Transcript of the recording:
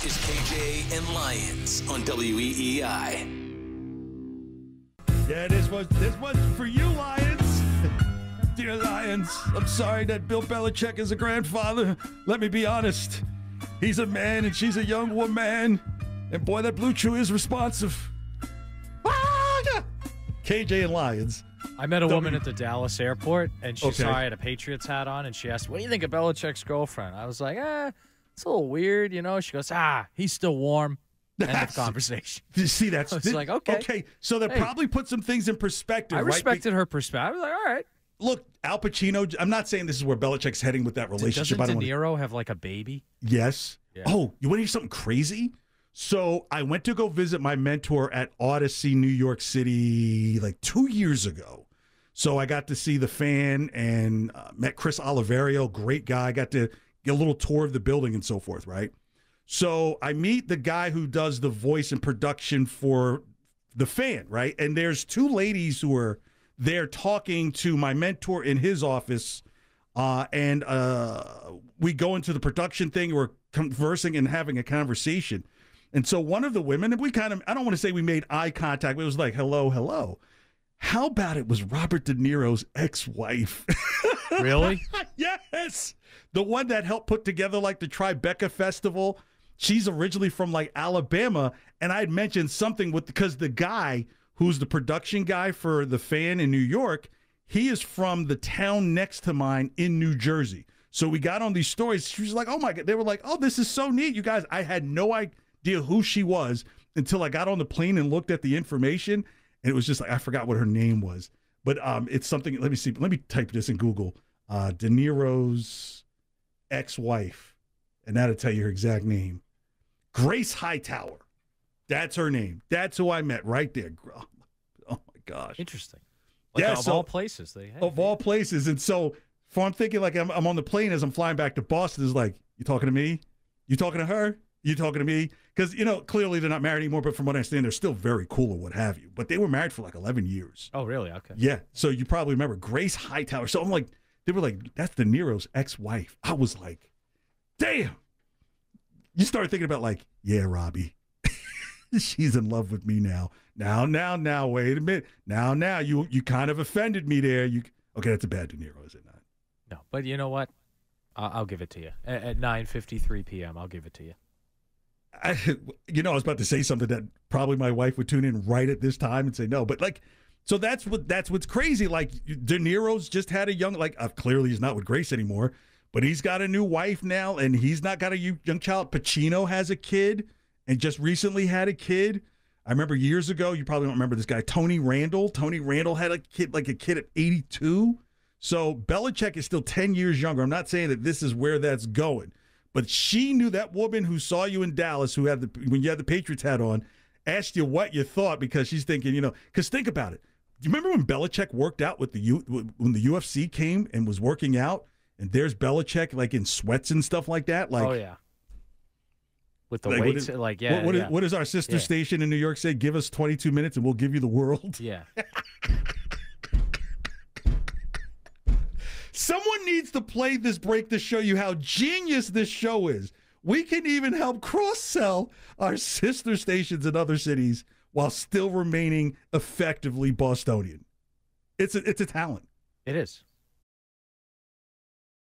is KJ and Lyons on WEEI. Yeah, this one's for you, Lions. Dear Lions, I'm sorry that Bill Belichick is a grandfather. Let me be honest. He's a man and she's a young woman. And boy, that Blue Chew is responsive. Ah, yeah. KJ and Lions. I met a woman at the Dallas airport, and she saw I had a Patriots hat on, and she asked, what do you think of Belichick's girlfriend? I was like, it's a little weird, you know? She goes, he's still warm. End of conversation. You see, that's like, okay. Okay, so that probably put some things in perspective, I right? respected her perspective. I was like, all right. Look, Al Pacino, I'm not saying this is where Belichick's heading with that relationship. Doesn't De Niro have like a baby? Yes. Yeah. Oh, you want to hear something crazy? So I went to go visit my mentor at Odyssey, New York City, like 2 years ago. So I got to see the fan and met Chris Oliverio, great guy. I got to get a little tour of the building and so forth, right? So I meet the guy who does the voice and production for the fan, right? And there's two ladies who are there talking to my mentor in his office, and we go into the production thing. We're conversing and having a conversation. And so one of the women, and we kind of, I don't want to say we made eye contact, but it was like, hello, hello. How about it was Robert De Niro's ex-wife? Really? Yes. The one that helped put together like the Tribeca Festival. She's originally from like Alabama, and I had mentioned something because the guy who's the production guy for the fan in New York, he is from the town next to mine in New Jersey. So we got on these stories. She was like, oh my God. They were like, oh, this is so neat. You guys, I had no idea who she was until I got on the plane and looked at the information. And it was just like, I forgot what her name was. But it's something, let me see. Let me type this in Google. De Niro's ex-wife. And that'll tell you her exact name. Grace Hightower. That's her name. That's who I met right there. Oh my gosh. Interesting. Like of all places. Of all places. And so I'm thinking like I'm on the plane as I'm flying back to Boston. It's like, you talking to me? You talking to her? You talking to me? Because, clearly they're not married anymore, but from what I understand, they're still very cool or what have you. But they were married for like 11 years. Oh, really? Okay. Yeah. So you probably remember Grace Hightower. So I'm like, they were like, that's De Niro's ex-wife. I was like, damn. You start thinking about like, yeah, Robbie, she's in love with me now. Now, wait a minute. Now, you kind of offended me there. Okay, that's a bad De Niro, is it not? No, but you know what? I'll give it to you. At 9:53 p.m., I'll give it to you. I was about to say something that probably my wife would tune in right at this time and say no, but like, so that's what's crazy. Like De Niro's just had a young, clearly he's not with Grace anymore, but he's got a new wife now, and he's not got a young child. Pacino has a kid and just recently had a kid. I remember years ago, you probably don't remember this guy, Tony Randall. Tony Randall had a kid at 82. So Belichick is still 10 years younger. I'm not saying that this is where that's going. But she knew, that woman who saw you in Dallas, when you had the Patriots hat on, asked you what you thought, because she's thinking, because think about it. Do you remember when Belichick worked out when the UFC came and was working out, and there's Belichick like in sweats and stuff like that? Like, oh yeah, with the weights, What does our sister station in New York say? Give us 22 minutes and we'll give you the world. Yeah. Someone needs to play this break to show you how genius this show is. We can even help cross-sell our sister stations in other cities while still remaining effectively Bostonian. It's a talent. It is.